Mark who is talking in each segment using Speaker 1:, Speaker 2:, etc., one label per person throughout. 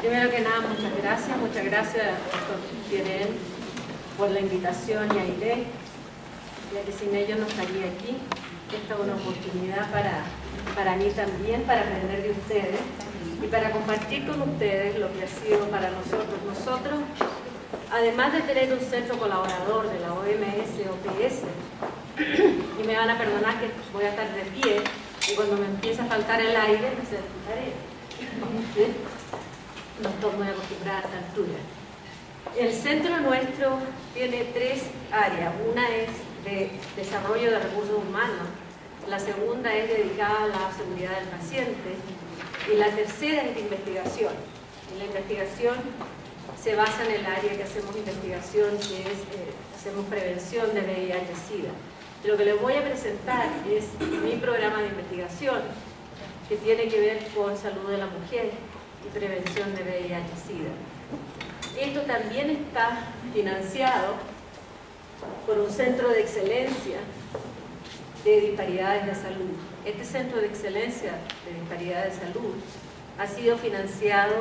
Speaker 1: Primero que nada, muchas gracias Dr. Pierén por la invitación y a Aide, ya que sin ellos no estaría aquí. Esta es una oportunidad para mí también, para aprender de ustedes y para compartir con ustedes lo que ha sido para nosotros. Nosotros, además de tener un centro colaborador de la OMS-OPS, y me van a perdonar que voy a estar de pie, y cuando me empieza a faltar el aire, me sentaré. No estoy muy acostumbrada a esta altura. El centro nuestro tiene tres áreas. Una es de desarrollo de recursos humanos, la segunda es dedicada a la seguridad del paciente y la tercera es de investigación. Y la investigación se basa en el área que hacemos investigación, que es hacemos prevención de VIH-Sida. Lo que les voy a presentar es mi programa de investigación que tiene que ver con salud de la mujer y prevención de VIH-Sida. Esto también está financiado por un centro de excelencia de disparidades de salud. Este centro de excelencia de disparidades de salud ha sido financiado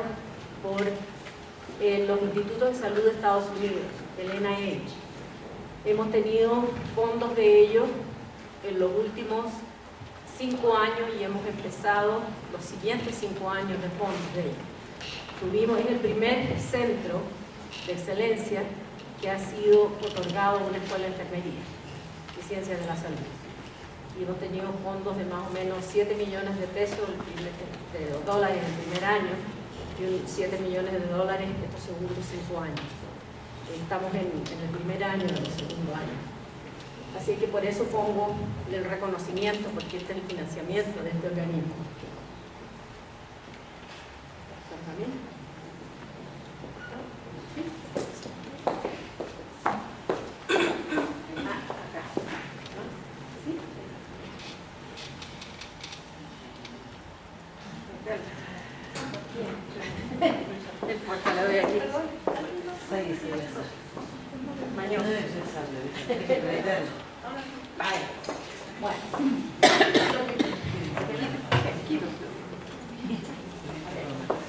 Speaker 1: por los institutos de salud de Estados Unidos, el NIH. Hemos tenido fondos de ellos en los últimos 5 años y hemos empezado los siguientes 5 años de fondos de ellos. Tuvimos en el primer centro de excelencia que ha sido otorgado a una escuela de enfermería y ciencias de la salud. Y hemos tenido fondos de más o menos 7 millones de pesos, de dólares en el primer año y 7 millones de dólares en estos segundos 5 años. Estamos en el primer año del segundo año. Así que por eso pongo el reconocimiento, porque este es el financiamiento de este organismo. ¿También?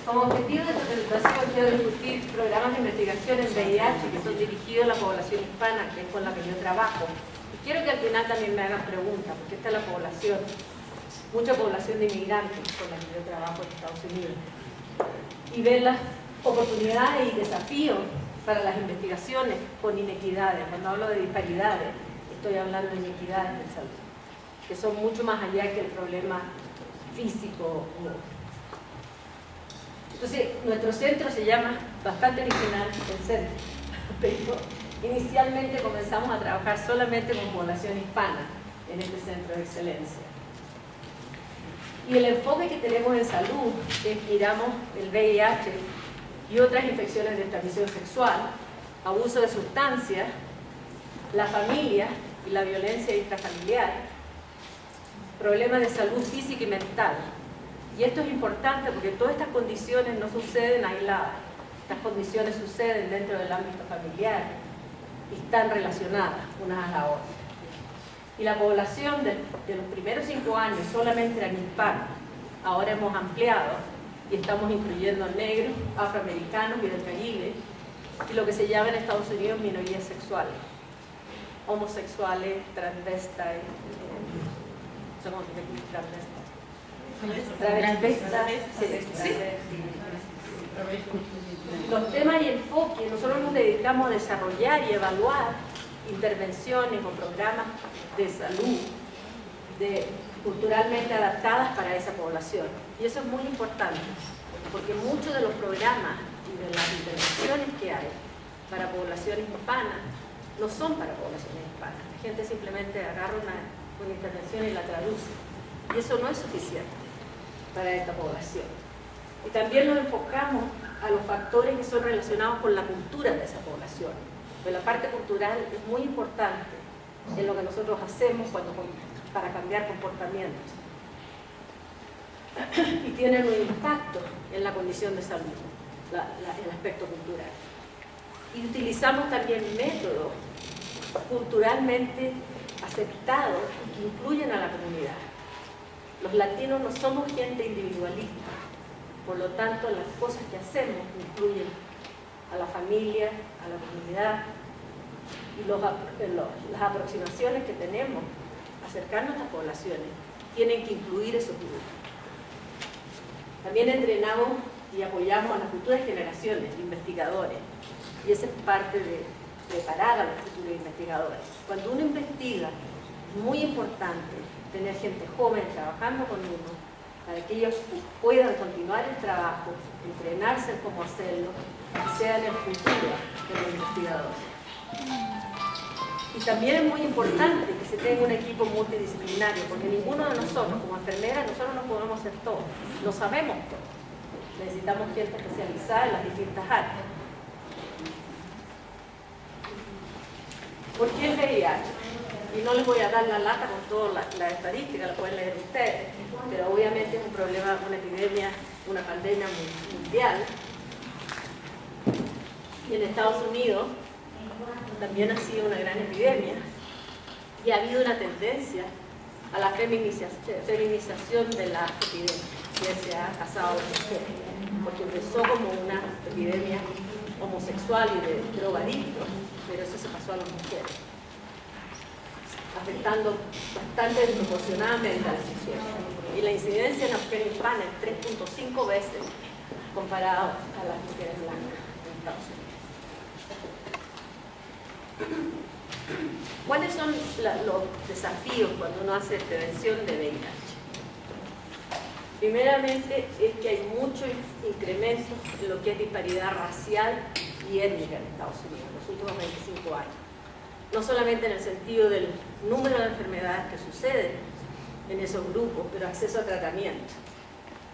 Speaker 1: Como objetivo de esta presentación quiero discutir programas de investigación en VIH que son dirigidos a la población hispana, que es con la que yo trabajo. Y quiero que al final también me hagan preguntas, porque esta es la población, mucha población de inmigrantes con la que yo trabajo en Estados Unidos. Y ver las oportunidades y desafíos para las investigaciones con inequidades. Cuando hablo de disparidades, estoy hablando de inequidades de salud, que son mucho más allá que el problema físico. Entonces, nuestro centro se llama, bastante original, el centro, pero inicialmente comenzamos a trabajar solamente con población hispana en este centro de excelencia. Y el enfoque que tenemos en salud es miramos el VIH y otras infecciones de transmisión sexual, abuso de sustancias, la familia y la violencia intrafamiliar, problemas de salud física y mental. Y esto es importante porque todas estas condiciones no suceden aisladas. Estas condiciones suceden dentro del ámbito familiar y están relacionadas unas a la otra. Y la población de los primeros 5 años solamente eran hispanos. Ahora hemos ampliado y estamos incluyendo negros, afroamericanos y del Caribe, y lo que se llama en Estados Unidos minorías sexuales, homosexuales, transvestis, Los temas y enfoques, nosotros nos dedicamos a desarrollar y evaluar intervenciones o programas de salud culturalmente adaptadas para esa población. Y eso es muy importante, porque muchos de los programas y de las intervenciones que hay para poblaciones hispanas no son para poblaciones hispanas. La gente simplemente agarra una intervención y la traduce. Y eso no es suficiente para esta población. Y también nos enfocamos a los factores que son relacionados con la cultura de esa población. Pero la parte cultural es muy importante en lo que nosotros hacemos para cambiar comportamientos. Y tienen un impacto en la condición de salud, el aspecto cultural. Y utilizamos también métodos culturalmente aceptados y que incluyen a la comunidad. Los latinos no somos gente individualista, Por lo tanto, las cosas que hacemos incluyen a la familia, a la comunidad, y las aproximaciones que tenemos, acercarnos a las poblaciones, tienen que incluir esos grupos. También entrenamos y apoyamos a las futuras generaciones de investigadores, y esa es parte de preparar a los futuros investigadores. Cuando uno investiga, es muy importante tener gente joven trabajando con uno, para que ellos puedan continuar el trabajo, entrenarse en cómo hacerlo, y sean el futuro de los investigadores. Y también es muy importante que se tenga un equipo multidisciplinario, porque ninguno de nosotros, como enfermeras, nosotros no podemos hacer todo, no sabemos todo. Necesitamos gente especializada en las distintas áreas. ¿Por qué el VIH? Y no les voy a dar la lata con toda la estadística, la pueden leer ustedes, pero obviamente es un problema, una epidemia, una pandemia mundial. Y en Estados Unidos también ha sido una gran epidemia, y ha habido una tendencia a la feminización de la epidemia, que se ha casado a las mujeres, porque empezó como una epidemia homosexual y de drogadictos, pero eso se pasó a las mujeres, afectando bastante desproporcionadamente a las mujeres. Y la incidencia en la mujer hispana es 3.5 veces comparado a las mujeres blancas en Estados Unidos. ¿Cuáles son los desafíos cuando uno hace prevención de VIH? Primeramente es que hay mucho incremento en lo que es disparidad racial y étnica en Estados Unidos en los últimos 25 años. No solamente en el sentido del número de enfermedades que suceden en esos grupos, pero acceso a tratamiento.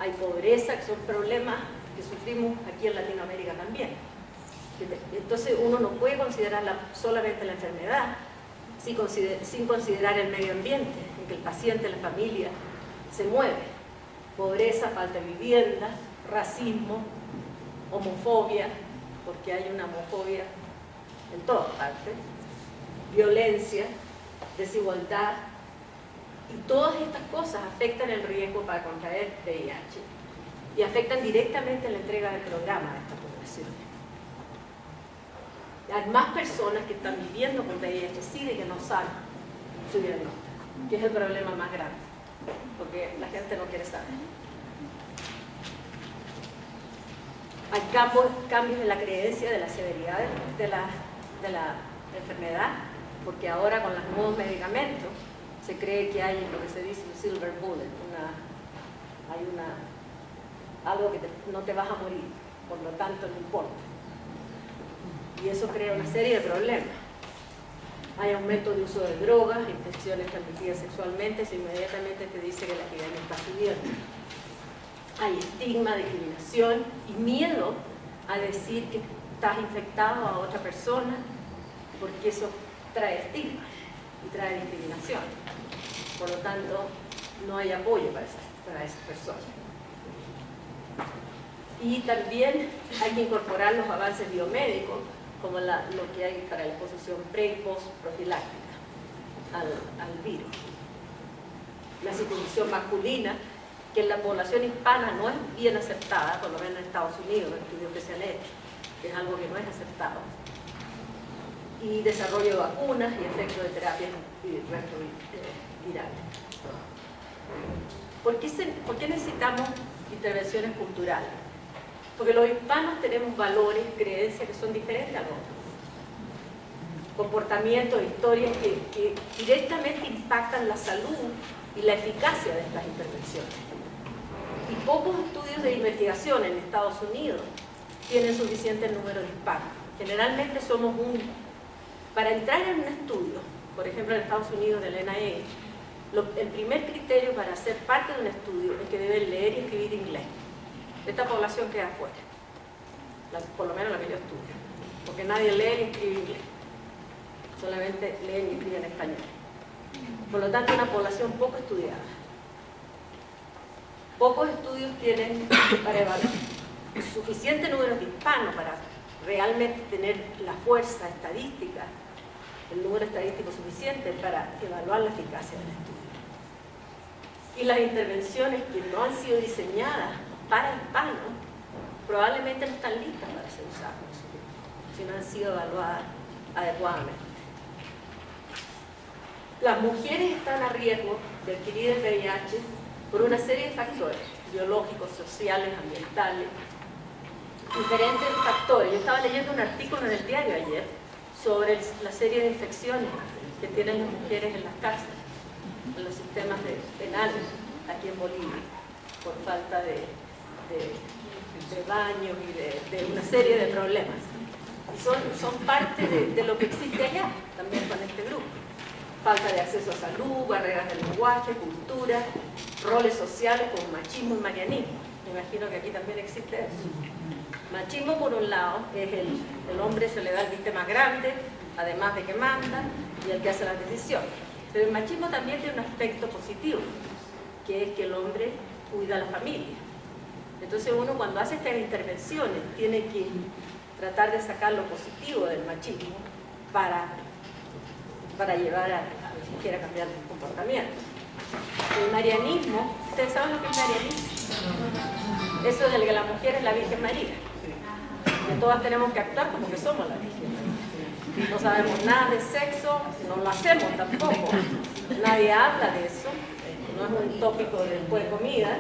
Speaker 1: Hay pobreza, que son problemas que sufrimos aquí en Latinoamérica también. Entonces uno no puede considerar solamente la enfermedad sin considerar el medio ambiente en que el paciente, la familia se mueve. Pobreza, falta de vivienda, racismo, homofobia, porque hay una homofobia en todas partes, violencia, desigualdad, y todas estas cosas afectan el riesgo para contraer VIH y afectan directamente la entrega del programa a esta población. Hay más personas que están viviendo con VIH-Sida y que no saben su diagnóstico, que es el problema más grande, porque la gente no quiere saber. Hay cambios en la creencia de la severidad de la enfermedad, porque ahora con los nuevos medicamentos se cree que hay lo que se dice un silver bullet, algo que no te vas a morir, por lo tanto no importa. Y eso crea una serie de problemas. Hay aumento de uso de drogas, infecciones transmitidas sexualmente, eso inmediatamente te dice que la epidemia está subiendo. Hay estigma, discriminación y miedo a decir que estás infectado a otra persona, porque eso trae estigma y trae discriminación. Por lo tanto, no hay apoyo para esas personas. Y también hay que incorporar los avances biomédicos, como lo que hay para la exposición pre- y post-profiláctica al virus. La circuncisión masculina, que en la población hispana no es bien aceptada, por lo menos en Estados Unidos, los estudios que se han hecho, que es algo que no es aceptado. Y desarrollo de vacunas y efectos de terapias retrovirales. ¿Por qué necesitamos intervenciones culturales? Porque los hispanos tenemos valores, creencias que son diferentes a los otros. Comportamientos, historias que directamente impactan la salud y la eficacia de estas intervenciones. Y pocos estudios de investigación en Estados Unidos tienen suficiente número de hispanos. Generalmente somos para entrar en un estudio, por ejemplo en Estados Unidos del NIH, el primer criterio para ser parte de un estudio es que deben leer y escribir inglés. Esta población queda afuera, por lo menos la que yo estudio, porque nadie lee ni escribe inglés, solamente leen y escriben español. Por lo tanto, una población poco estudiada. Pocos estudios tienen para evaluar suficiente número de hispanos para realmente tener la fuerza estadística, el número estadístico suficiente para evaluar la eficacia del estudio. Y las intervenciones que no han sido diseñadas para hispano probablemente no están listas para ser usadas si no han sido evaluadas adecuadamente. Las mujeres están a riesgo de adquirir el VIH por una serie de factores biológicos, sociales, ambientales, diferentes factores. Yo estaba leyendo un artículo en el diario ayer sobre la serie de infecciones que tienen las mujeres en las casas, en los sistemas penales aquí en Bolivia, por falta de baños y de una serie de problemas. Y son parte de lo que existe allá, también con este grupo. Falta de acceso a salud, barreras del lenguaje, cultura, roles sociales como machismo y marianismo. Me imagino que aquí también existe eso. Machismo, por un lado, es el hombre se le da el viste más grande, además de que manda, y el que hace las decisiones. Pero el machismo también tiene un aspecto positivo, que es que el hombre cuida a la familia. Entonces uno, cuando hace estas intervenciones, tiene que tratar de sacar lo positivo del machismo para llevar a la mujer a cambiar su comportamiento. El marianismo, ¿ustedes saben lo que es marianismo? Eso es el que la mujer es la Virgen María. Que todas tenemos que actuar como que somos la Virgen María. No sabemos nada de sexo, no lo hacemos tampoco. Nadie habla de eso, no es un tópico después de comida.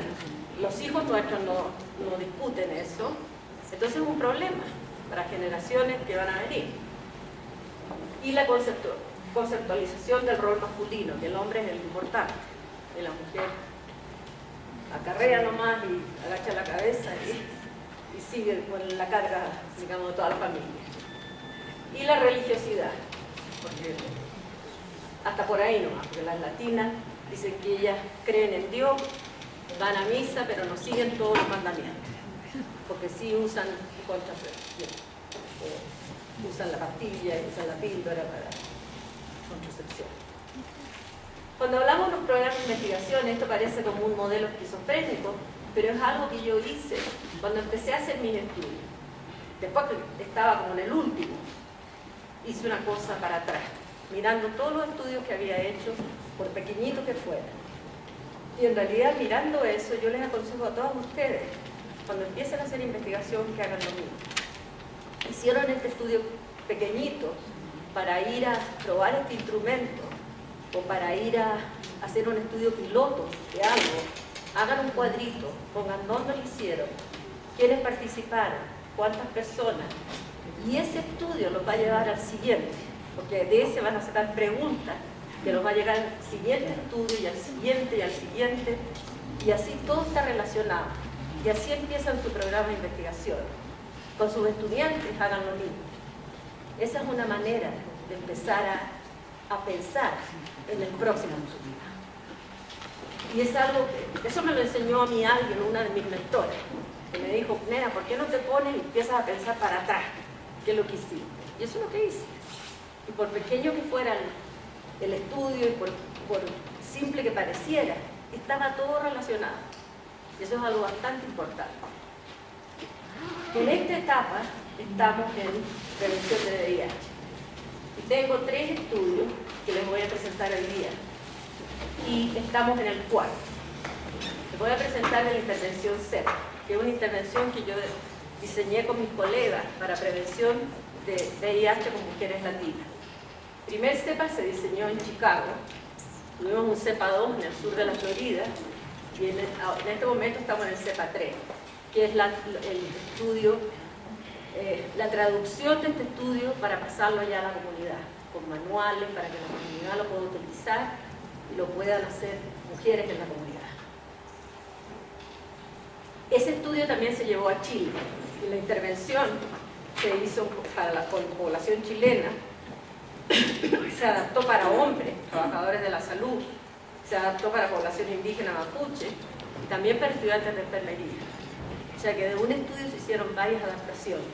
Speaker 1: Los hijos nuestros no discuten eso. Entonces es un problema para generaciones que van a venir. Y la conceptualización del rol masculino, que el hombre es el importante, y la mujer acarrea nomás y agacha la cabeza y sigue con la carga, digamos, de toda la familia. Y la religiosidad, porque hasta por ahí nomás, porque las latinas dicen que ellas creen en Dios, van a misa, pero no siguen todos los mandamientos, porque sí usan contracepción, usan la pastilla y usan la píldora para contracepción. Cuando hablamos de los programas de investigación, esto parece como un modelo esquizofrénico, pero es algo que yo hice cuando empecé a hacer mis estudios. Después que estaba como en el último, hice una cosa para atrás, mirando todos los estudios que había hecho, por pequeñitos que fueran. Y en realidad, mirando eso, yo les aconsejo a todos ustedes, cuando empiecen a hacer investigación, que hagan lo mismo. Hicieron este estudio pequeñito para ir a probar este instrumento o para ir a hacer un estudio piloto de algo. Hagan un cuadrito, pongan dónde lo hicieron, quiénes participaron, cuántas personas. Y ese estudio los va a llevar al siguiente, porque de ese van a sacar preguntas que los va a llegar al siguiente estudio y al siguiente y al siguiente, y así todo está relacionado. Y así empiezan su programa de investigación. Con sus estudiantes hagan lo mismo. Esa es una manera de empezar a pensar en el próximo en su vida. Y es algo que, eso me lo enseñó a mí alguien, una de mis mentoras, que me dijo, nena, ¿por qué no te pones y empiezas a pensar para atrás? ¿Qué es lo que hiciste? Y eso es lo que hice. Y por pequeño que fuera el estudio y por simple que pareciera, estaba todo relacionado. Y eso es algo bastante importante. En esta etapa estamos en prevención de VIH. Y tengo 3 estudios que les voy a presentar hoy día. Y estamos en el cuarto. Les voy a presentar la intervención CEPA, que es una intervención que yo diseñé con mis colegas para prevención de VIH con mujeres latinas. El primer CEPA se diseñó en Chicago. Tuvimos un CEPA 2 en el sur de la Florida. Y en este momento estamos en el CEPA 3, que es el estudio, la traducción de este estudio para pasarlo ya a la comunidad, con manuales para que la comunidad lo pueda utilizar y lo puedan hacer mujeres en la comunidad. Ese estudio también se llevó a Chile y la intervención se hizo para la población chilena, se adaptó para hombres, trabajadores de la salud, se adaptó para población indígena mapuche y también para estudiantes de enfermería. O sea que de un estudio se hicieron varias adaptaciones,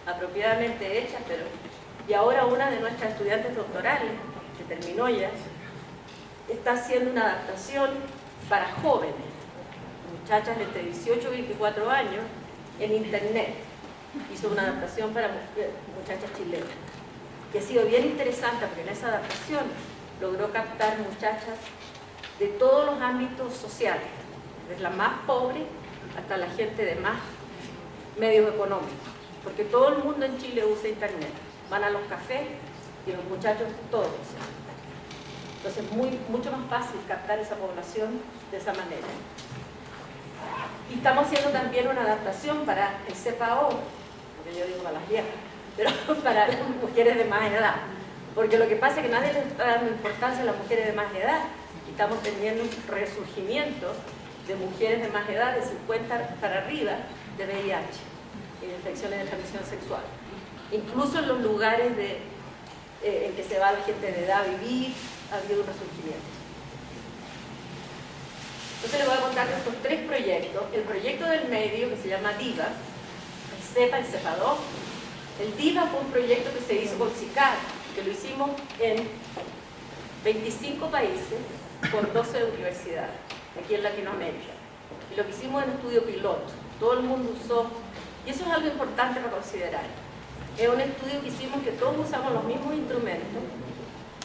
Speaker 1: apropiadamente hechas, pero... Y ahora una de nuestras estudiantes doctorales, que terminó ya, está haciendo una adaptación para jóvenes, muchachas entre 18 y 24 años, en internet. Hizo una adaptación para muchachas chilenas, que ha sido bien interesante porque en esa adaptación logró captar muchachas de todos los ámbitos sociales, desde la más pobre hasta la gente de más medios económicos, porque todo el mundo en Chile usa internet, van a los cafés y los muchachos todos usan. Entonces es mucho más fácil captar esa población de esa manera. Y estamos haciendo también una adaptación para el CPAO, porque yo digo para las viejas, pero para las mujeres de más edad, porque lo que pasa es que nadie le está dando importancia a las mujeres de más edad, y estamos teniendo un resurgimiento de mujeres de más edad, de 50 para arriba, de VIH y de infecciones de transmisión sexual. Incluso en los lugares en que se va la gente de edad a vivir, ha habido un resurgimiento. Entonces les voy a contar estos tres proyectos. El proyecto del medio, que se llama DIVA, el CEPA, el CEPA2. El DIVA fue un proyecto que se hizo con CICAR, que lo hicimos en 25 países por 12 universidades, aquí en Latinoamérica. Y lo que hicimos en estudio piloto. Todo el mundo usó, y eso es algo importante para considerar. Es un estudio que hicimos que todos usamos los mismos instrumentos,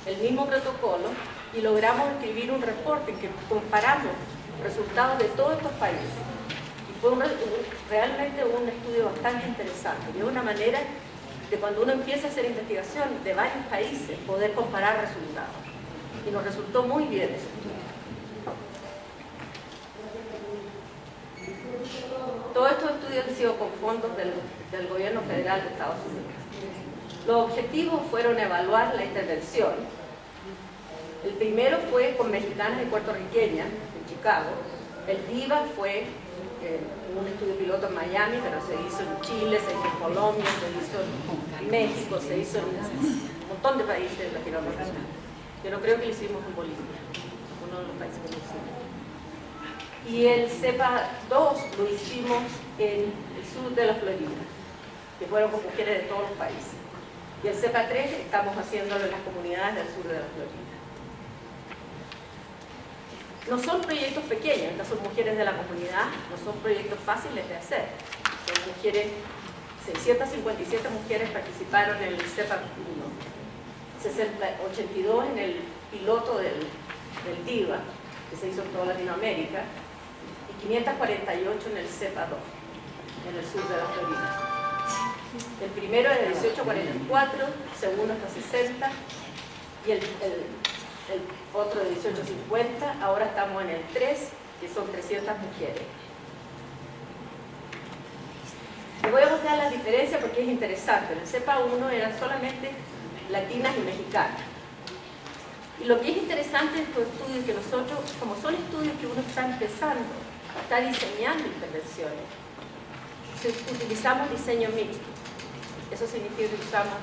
Speaker 1: el mismo protocolo, y logramos escribir un reporte en que comparamos resultados de todos estos países. Y fue realmente un estudio bastante interesante. Y es una manera de, cuando uno empieza a hacer investigación de varios países, poder comparar resultados. Y nos resultó muy bien ese estudio. Todos estos estudios han sido con fondos del gobierno federal de Estados Unidos. Los objetivos fueron evaluar la intervención. El primero fue con mexicanas y puertorriqueñas en Chicago. El DIVA fue un estudio piloto en Miami, pero se hizo en Chile, se hizo en Colombia, se hizo en México, se hizo en un montón de países latinoamericanos. Yo no creo que lo hicimos en Bolivia, uno de los países que lo hicimos. Y el CEPA2 lo hicimos en el sur de la Florida, que fueron con mujeres de todos los países. Y el CEPA3 estamos haciéndolo en las comunidades del sur de la Florida. No son proyectos pequeños, estas son mujeres de la comunidad, no son proyectos fáciles de hacer. Son mujeres, 657 mujeres participaron en el CEPA1, 82 en el piloto del DIVA, que se hizo en toda Latinoamérica, y 548 en el CEPA2, en el sur de la Florida. El primero es de 18 a 44, el segundo hasta 60, y el otro de 18 a 50, ahora estamos en el 3, que son 300 mujeres. Les voy a mostrar las diferencias porque es interesante. En el CEPA1 eran solamente latinas y mexicanas. Y lo que es interesante de estos estudios es que nosotros, como son estudios que uno está empezando, está diseñando intervenciones, utilizamos diseño mixto. Eso significa que usamos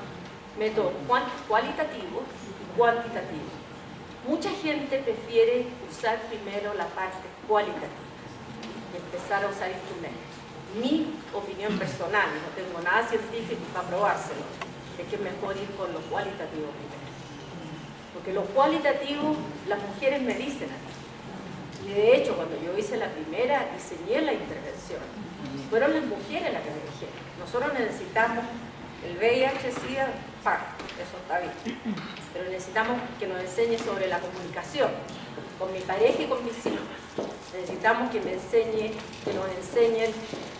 Speaker 1: métodos cualitativos y cuantitativos. Mucha gente prefiere usar primero la parte cualitativa y empezar a usar instrumentos. Mi opinión personal, no tengo nada científico para probárselo, es que es mejor ir con lo cualitativo primero. Porque lo cualitativo, las mujeres me dicen a mí. Y de hecho, cuando yo hice la primera, diseñé la intervención, fueron las mujeres las que me dijeron: nosotros necesitamos el VIH-Sida, eso está bien, pero necesitamos que nos enseñe sobre la comunicación con mi pareja y con mis hijos. Necesitamos que nos enseñen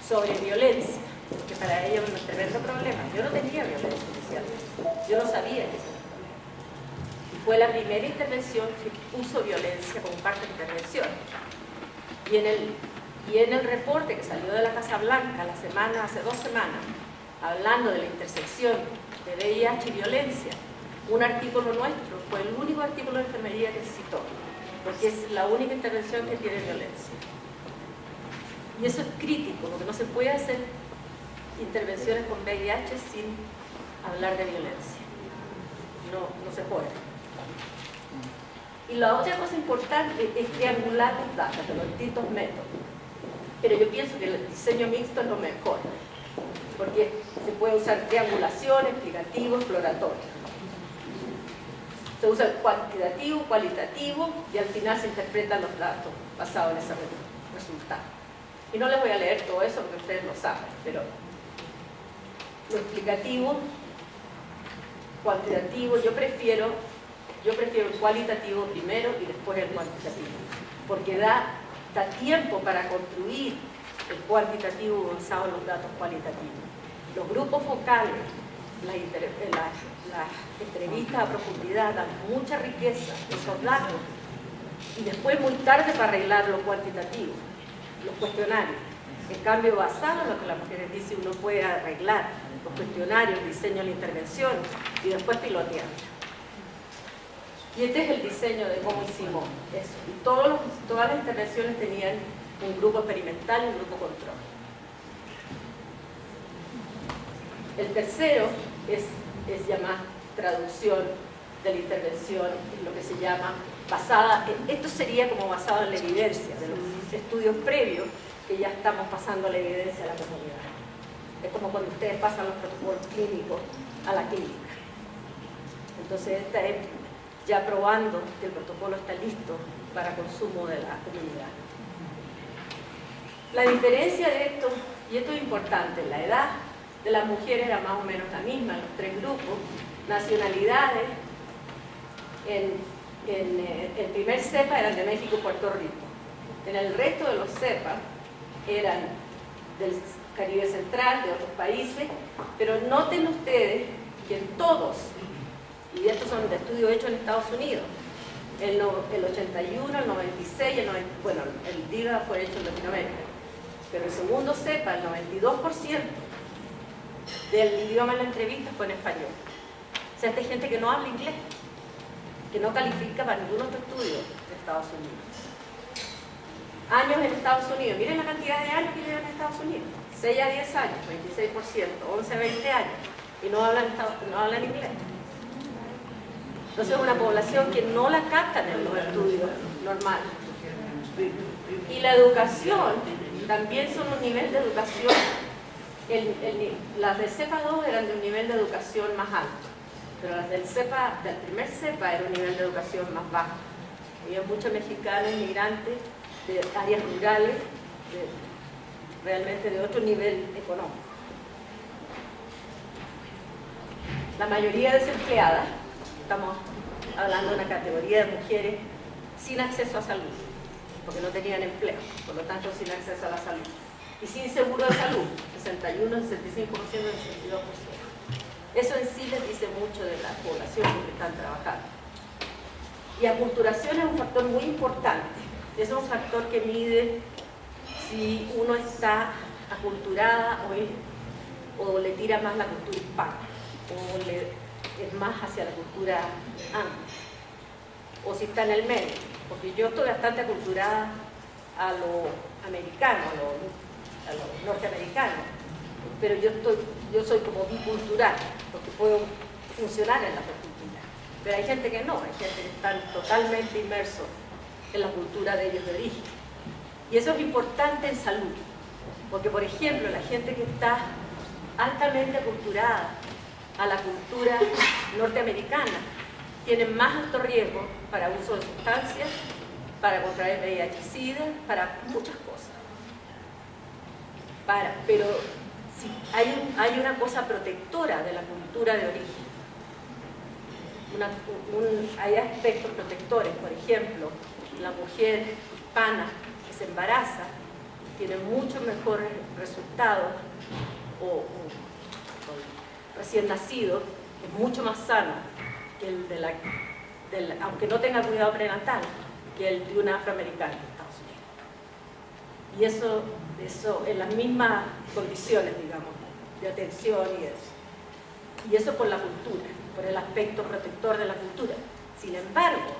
Speaker 1: sobre violencia, porque para ellos es un tremendo problema. Yo no tenía violencia inicialmente, yo no sabía eso. Y fue la primera intervención que puso violencia como parte de la intervención. Y en el reporte que salió de la Casa Blanca hace 2 semanas, hablando de la intersección de VIH y violencia, un artículo nuestro fue el único artículo de enfermería que se citó, porque es la única intervención que tiene violencia. Y eso es crítico, porque no se puede hacer intervenciones con VIH sin hablar de violencia. No se puede. Y la otra cosa importante es triangular los datos de los distintos métodos. Pero yo pienso que el diseño mixto es lo mejor, porque se puede usar triangulación, explicativo, exploratorio. Se usa el cuantitativo, cualitativo, y al final se interpretan los datos basados en ese resultado. Y no les voy a leer todo eso porque ustedes lo saben, pero lo explicativo, cuantitativo, yo prefiero el cualitativo primero y después el cuantitativo, porque da tiempo para construir el cuantitativo basado en los datos cualitativos. Los grupos focales, las entrevistas a profundidad dan mucha riqueza de esos datos y después muy tarde para arreglar lo cuantitativo, los cuestionarios. En cambio, basado en lo que las mujeres dicen, uno puede arreglar los cuestionarios, el diseño de la intervención y después pilotear. Y este es el diseño de cómo hicimos eso. Y todas las intervenciones tenían un grupo experimental y un grupo control. El tercero es llamar traducción de la intervención, es lo que se llama basada, esto sería como basado en la evidencia de los estudios previos que ya estamos pasando la evidencia a la comunidad. Es como cuando ustedes pasan los protocolos clínicos a la clínica. Entonces esta es ya probando que el protocolo está listo para consumo de la comunidad. La diferencia de esto, y esto es importante, la edad de las mujeres era más o menos la misma en los tres grupos, nacionalidades, el primer cepa eran de México y Puerto Rico. En el resto de los cepas eran del Caribe Central, de otros países, pero noten ustedes que en todos, y estos son de estudios hechos en Estados Unidos, el 81, el 96, bueno, el DIGA fue hecho en Latinoamérica, pero el segundo cepa, el 92% del idioma en la entrevista fue en español. O sea, esta gente que no habla inglés, que no califica para ningún otro estudio de Estados Unidos. Años en Estados Unidos, miren la cantidad de años que llevan en Estados Unidos, 6 a 10 años, 26%, 11 a 20 años, y no hablan inglés. Entonces es una población que no la captan en los estudios normales. Y la educación, también son un nivel de educación, las del CEPA 2 eran de un nivel de educación más alto, pero las del primer CEPA era un nivel de educación más bajo. Había muchos mexicanos inmigrantes de áreas rurales, realmente de otro nivel económico. La mayoría desempleadas, estamos hablando de una categoría de mujeres sin acceso a salud, porque no tenían empleo, por lo tanto sin acceso a la salud. Y sin seguro de salud, 61, 65%, 62%. Eso en sí les dice mucho de la población que están trabajando. Y aculturación es un factor muy importante. Es un factor que mide si uno está aculturada o le tira más la cultura hispana, o es más hacia la cultura anglo, o si está en el medio. Porque yo estoy bastante aculturada a lo americano, a lo norteamericano, pero yo soy como bicultural, porque puedo funcionar en la cultura. Pero hay gente que no, hay gente que está totalmente inmerso en la cultura de ellos de origen. Y eso es importante en salud, porque por ejemplo la gente que está altamente aculturada a la cultura norteamericana tiene más alto riesgo para uso de sustancias, para contraer VIH-Sida, para muchas cosas. Pero sí, hay una cosa protectora de la cultura de origen. Hay aspectos protectores, por ejemplo, la mujer hispana que se embaraza tiene mucho mejores resultados, o recién nacido es mucho más sano que el aunque no tenga cuidado prenatal, que el de una afroamericana en Estados Unidos. Y eso en las mismas condiciones, digamos, de atención y eso. Y eso por la cultura, por el aspecto protector de la cultura. Sin embargo,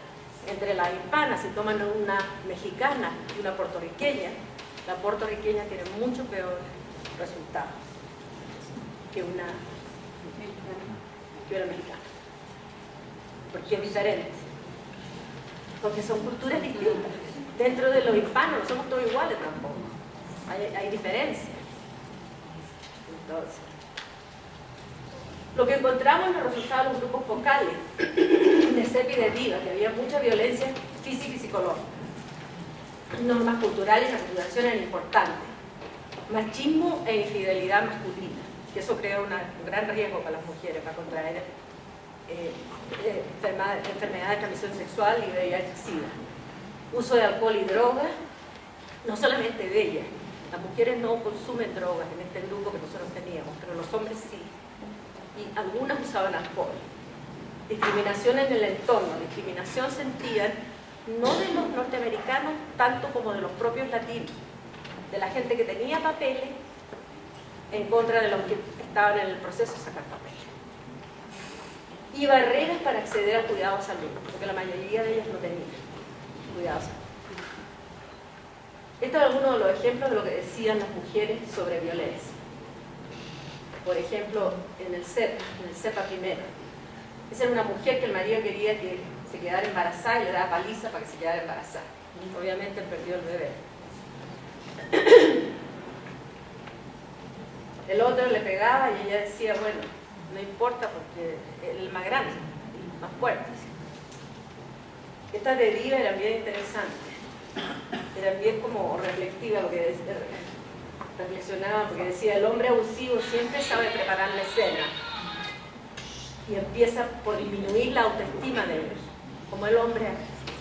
Speaker 1: entre las hispanas, si toman una mexicana y una puertorriqueña, la puertorriqueña tiene mucho peor resultado que una mexicana. Porque es diferente. Porque son culturas distintas. Dentro de los hispanos no somos todos iguales tampoco. Hay diferencias. Entonces, lo que encontramos en los resultados de los grupos focales de CEP y de DIVA, que había mucha violencia física y psicológica. Normas culturales y la culturación eran importantes. Machismo e infidelidad masculina, que eso crea un gran riesgo para las mujeres para contraer enfermedades de transmisión sexual y VIH-Sida. Uso de alcohol y drogas, no solamente de ellas, Las mujeres no consumen drogas en este grupo que nosotros teníamos, pero los hombres sí. Y algunas usaban alcohol. Discriminación en el entorno, discriminación sentían no de los norteamericanos tanto como de los propios latinos, de la gente que tenía papeles en contra de los que estaban en el proceso de sacar papeles. Y barreras para acceder al cuidado de salud, porque la mayoría de ellas no tenían cuidado de salud. Estos son algunos de los ejemplos de lo que decían las mujeres sobre violencia. Por ejemplo, en el CEPA primero. Esa era una mujer que el marido quería que se quedara embarazada y le daba paliza para que se quedara embarazada. Obviamente perdió el bebé. El otro le pegaba y ella decía, bueno, no importa porque él es más grande, más fuerte. Estas de Diva eran bien interesantes. Eran bien como reflexivas, porque reflexionaban, porque decía, el hombre abusivo siempre sabe preparar la escena y empieza por disminuir la autoestima de él, como el hombre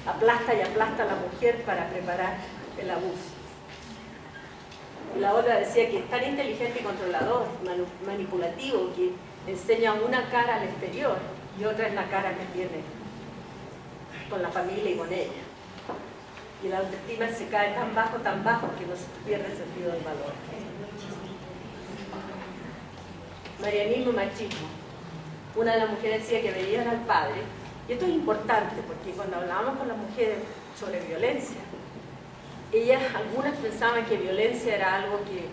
Speaker 1: aplasta y aplasta a la mujer para preparar el abuso. Y la otra decía que es tan inteligente y controlador, manipulativo, que enseña una cara al exterior y otra es la cara que tiene con la familia y con ella. Y la autoestima se cae tan bajo que no se pierde el sentido del valor. Marianismo y machismo. Una de las mujeres decía que veían al padre, y esto es importante porque cuando hablábamos con las mujeres sobre violencia, ellas, algunas pensaban que violencia era algo que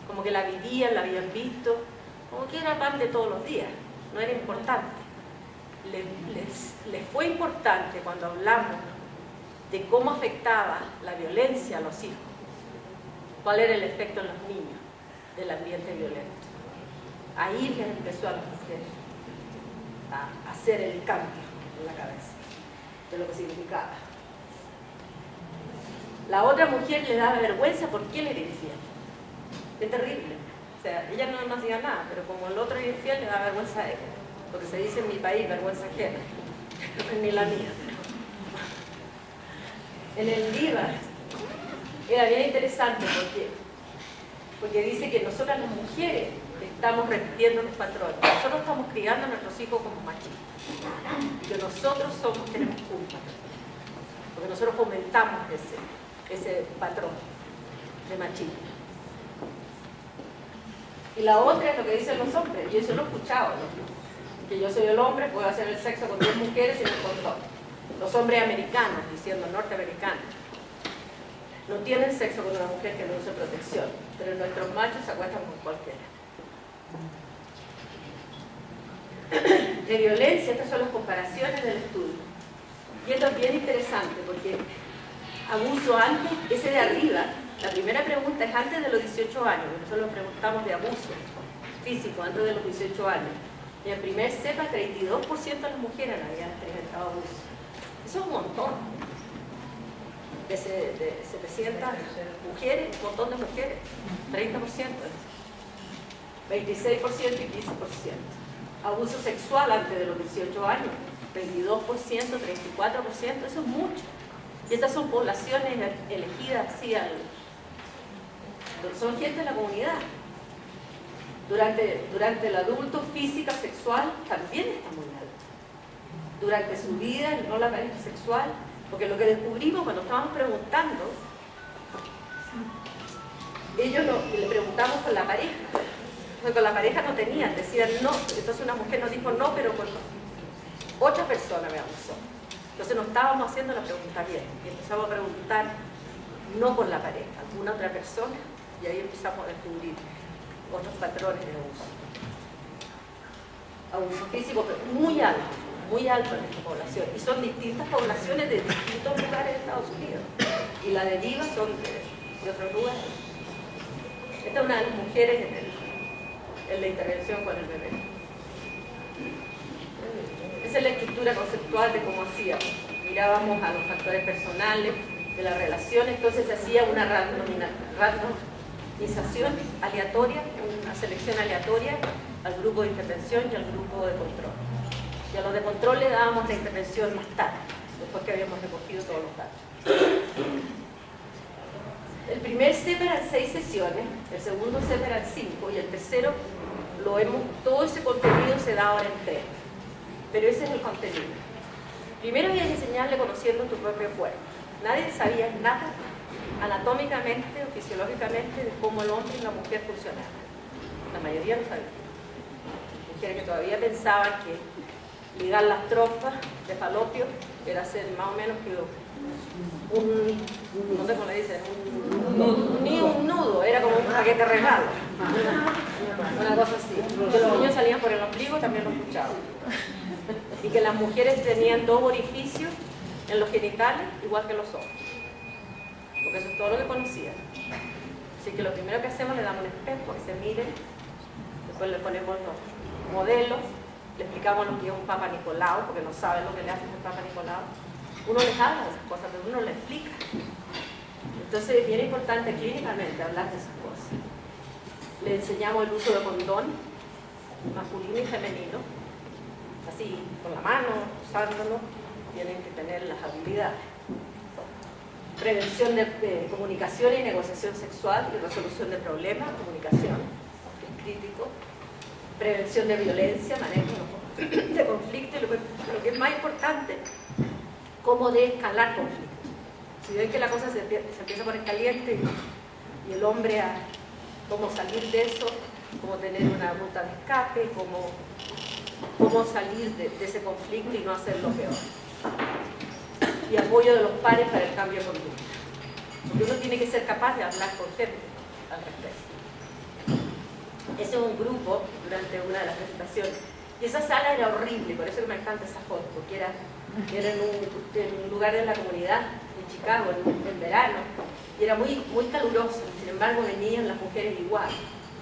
Speaker 1: como que la vivían, la habían visto, como que era pan de todos los días, no era importante. Les fue importante cuando hablamos de cómo afectaba la violencia a los hijos, cuál era el efecto en los niños del ambiente violento. Ahí les empezó a las mujeres a hacer el cambio en la cabeza de lo que significaba. La otra mujer le daba vergüenza porque él era infiel. Es terrible. O sea, ella no hacía nada, pero como el otro era infiel, le daba vergüenza a ella. Porque se dice en mi país, vergüenza ajena. Ni la mía. En el Diva era bien interesante porque dice que nosotras las mujeres estamos repitiendo los patrones. Nosotros estamos criando a nuestros hijos como machistas. Y que nosotros tenemos culpa. Porque nosotros fomentamos ese patrón de machismo. Y la otra es lo que dicen los hombres. Y eso lo he escuchado, ¿no? Que yo soy el hombre, puedo hacer el sexo con 10 mujeres y no con 2. Los hombres americanos, diciendo norteamericanos, no tienen sexo con una mujer que no use protección, pero nuestros machos se acuestan con cualquiera. De violencia, estas son las comparaciones del estudio. Y esto es bien interesante porque abuso antes, ese de arriba, la primera pregunta es antes de los 18 años, nosotros preguntamos de abuso físico antes de los 18 años. Y en el primer CEPA, 32% de las mujeres habían experimentado abuso. Eso es un montón. De 700 mujeres, un montón de mujeres, 30%. 26% y 15%. Abuso sexual antes de los 18 años, 22%, 34%, eso es mucho. Y estas son poblaciones elegidas así, son gente de la comunidad. Durante el adulto, física, sexual, también está muy alto. Durante su vida, no la pareja sexual, porque lo que descubrimos cuando estábamos preguntando, ellos le preguntamos con la pareja, porque con la pareja no tenían, decían no, entonces una mujer nos dijo no, pero con otra persona me abusó. Entonces no estábamos haciendo la pregunta bien, y empezamos a preguntar no con la pareja, alguna otra persona, y ahí empezamos a descubrir otros patrones de abuso. Abuso físico, pero muy alto en esta población. Y son distintas poblaciones de distintos lugares de Estados Unidos. Y la de Diva son de otros lugares. Esta es una de las mujeres en la intervención con el bebé. Esa es la estructura conceptual de cómo hacíamos. Mirábamos a los factores personales de la relación, entonces se hacía una randomización aleatoria, una selección aleatoria al grupo de intervención y al grupo de control. Y a los de control le dábamos la intervención más tarde, después que habíamos recogido todos los datos. El primer CEP eran 6 sesiones, el segundo CEP eran 5 y el tercero todo ese contenido se da ahora en 3. Pero ese es el contenido. Primero había que enseñarle conociendo tu propio cuerpo. Nadie sabía nada anatómicamente o fisiológicamente de cómo el hombre y la mujer funcionaban. La mayoría no sabía. Mujeres que todavía pensaban que ligar las trompas de falopio era hacer más o menos que no sé cómo le dicen, ni un nudo, era como un paquete regalo. Una cosa así. Que los niños salían por el ombligo, también lo escuchaba. Y que las mujeres tenían 2 orificios en los genitales, igual que los hombres. Porque eso es todo lo que conocían. Así que lo primero que hacemos, le damos un espejo, que se miren, después le ponemos los modelos, le explicamos lo que es un Papa Nicolau, porque no saben lo que le hacen al Papa Nicolau. Uno les habla de esas cosas, pero uno les explica. Entonces es bien importante clínicamente hablar de esas cosas. Le enseñamos el uso de condón, masculino y femenino, así, con la mano, usándolo, tienen que tener las habilidades. Prevención de comunicación y negociación sexual y resolución de problemas, comunicación, que es crítico. Prevención de violencia, manejo de conflicto y lo que es más importante, cómo de escalar conflictos. Si ven que la cosa se empieza a poner caliente y el hombre a cómo salir de eso, cómo tener una ruta de escape, cómo salir de ese conflicto y no hacerlo peor. Y apoyo de los pares para el cambio de conducta. Porque uno tiene que ser capaz de hablar con gente al respecto. Ese es un grupo durante una de las presentaciones. Y esa sala era horrible, por eso me encanta esa foto, porque era en un lugar de la comunidad, en Chicago, en verano, y era muy, muy caluroso. Sin embargo, venían las mujeres igual.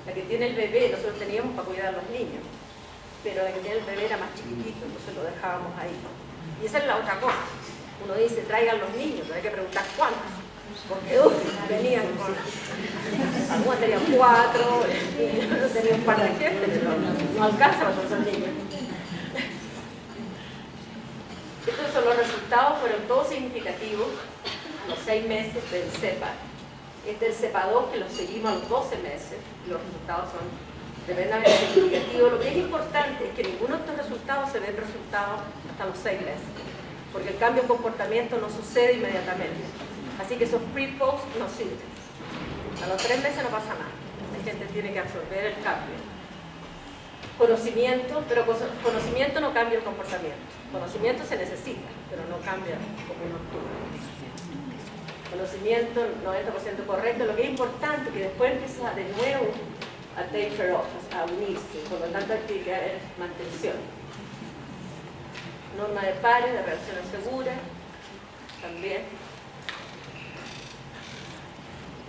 Speaker 1: La que tiene el bebé, nosotros teníamos para cuidar a los niños, pero la que tiene el bebé era más chiquitito, entonces lo dejábamos ahí. Y esa es la otra cosa. Uno dice, traigan los niños, pero hay que preguntar cuántos. Porque venían con... Algunos tenían 4, tenían un par de gente, pero no alcanza para todos esos niños. Estos son los resultados, fueron todos significativos a los 6 meses del CEPA. Este es el CEPA 2, que lo seguimos a los 12 meses. Los resultados son tremendamente significativos. Lo que es importante es que ninguno de estos resultados se ven resultados hasta los 6 meses, porque el cambio de comportamiento no sucede inmediatamente. Así que esos pre-post no sirven. A los 3 meses no pasa nada. La gente tiene que absorber el cambio. Conocimiento, pero conocimiento no cambia el comportamiento. Conocimiento se necesita, pero no cambia como uno actúa. Conocimiento 90% correcto. Lo que es importante es que después empieza de nuevo a taper off, a unirse. Por lo tanto hay que haber mantención. Norma de pares, de relaciones seguras, también.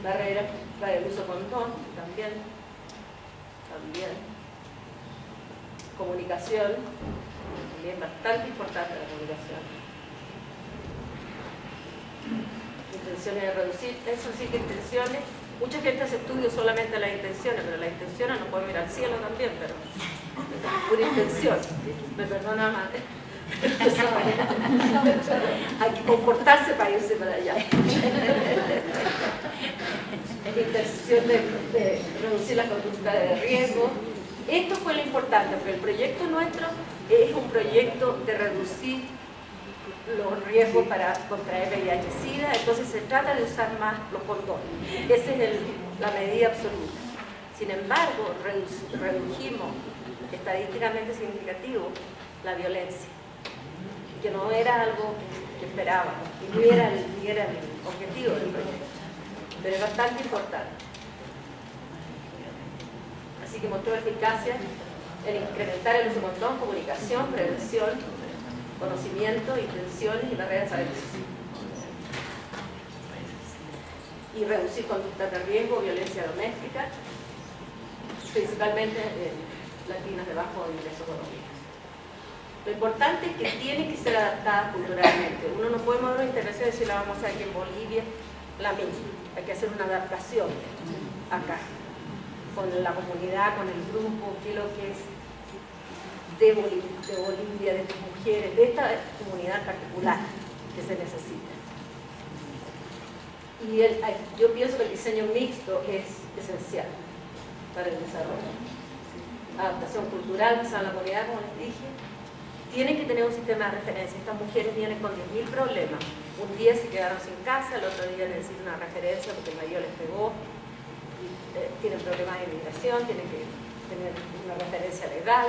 Speaker 1: Barreras para el uso condón, también. Comunicación, también bastante importante la comunicación. Intenciones de reducir, eso sí que intenciones. Mucha gente hace estudios solamente de las intenciones, pero las intenciones no pueden mirar al cielo también, pero es pura intención. Me perdona, madre. Hay que comportarse para irse para allá. Intención de reducir la conducta de riesgo. Esto fue lo importante, porque el proyecto nuestro es un proyecto de reducir los riesgos para contraer VIH-Sida, entonces se trata de usar más los condones. Esa es la medida absoluta. Sin embargo, redujimos estadísticamente significativo la violencia, que no era algo que esperábamos, y ni era el objetivo del proyecto, pero es bastante importante. Así que mostró eficacia en incrementar el uso de condón, comunicación, prevención, conocimiento, intenciones y barreras a veces. Y reducir conductas de riesgo, violencia doméstica, principalmente en latinas de bajo ingreso económico. Lo importante es que tiene que ser adaptada culturalmente. Uno no puede mover una intervención y decir la vamos a hacer aquí en Bolivia, la misma. Hay que hacer una adaptación acá, con la comunidad, con el grupo, qué es lo que es de Bolivia, de estas mujeres, de esta comunidad particular que se necesita. Y yo pienso que el diseño mixto es esencial para el desarrollo. Adaptación cultural, basada en la comunidad, como les dije. Tienen que tener un sistema de referencia. Estas mujeres vienen con 10.000 problemas. Un día se quedaron sin casa, el otro día necesitan una referencia porque el marido les pegó. Tienen problemas de inmigración, tienen que tener una referencia legal.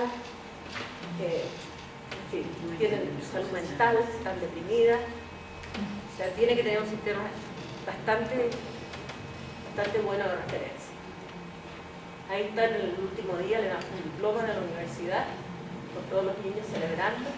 Speaker 1: En fin, tienen salud mental, están deprimidas. O sea, tiene que tener un sistema bastante bueno de referencia. Ahí está en el último día, le dan un diploma de la universidad, con todos los niños celebrando.